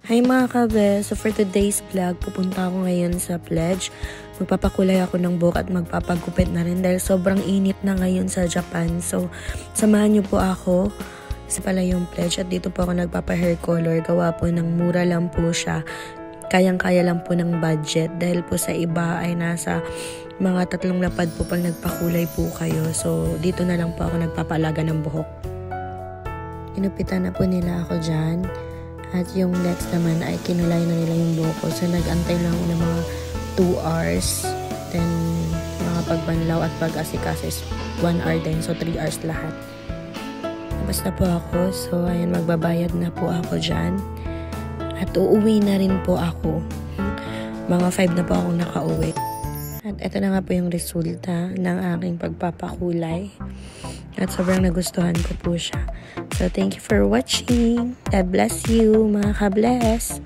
Hi mga kabe! So for today's vlog, pupunta ako ngayon sa pledge. Magpapakulay ako ng buhok at magpapagupit na rin dahil sobrang init na ngayon sa Japan. So samahan niyo po ako. Isa pala yung pledge at dito po ako nagpapa-hair color. Gawa po ng mura lang po siya. Kayang-kaya lang po ng budget dahil po sa iba ay nasa mga 3 lapad po pag nagpakulay po kayo. So dito na lang po ako nagpapalaga ng buhok. Inupitan na po nila ako dyan. At yung next naman ay kinulay na nila yung buhok ko. So nag-antay lang ako ng mga 2 hours. Then mga pagbanlaw at pag-asikaso is 1 hour din. So 3 hours lahat. Tapos na po ako. So ayan, magbabayad na po ako dyan. At uuwi na rin po ako. Mga 5 na po akong nakauwi. At ito na nga po yung resulta ng aking pagpapakulay. At sobrang nagustuhan ko po siya. So, thank you for watching. God bless you, mga ka-bless.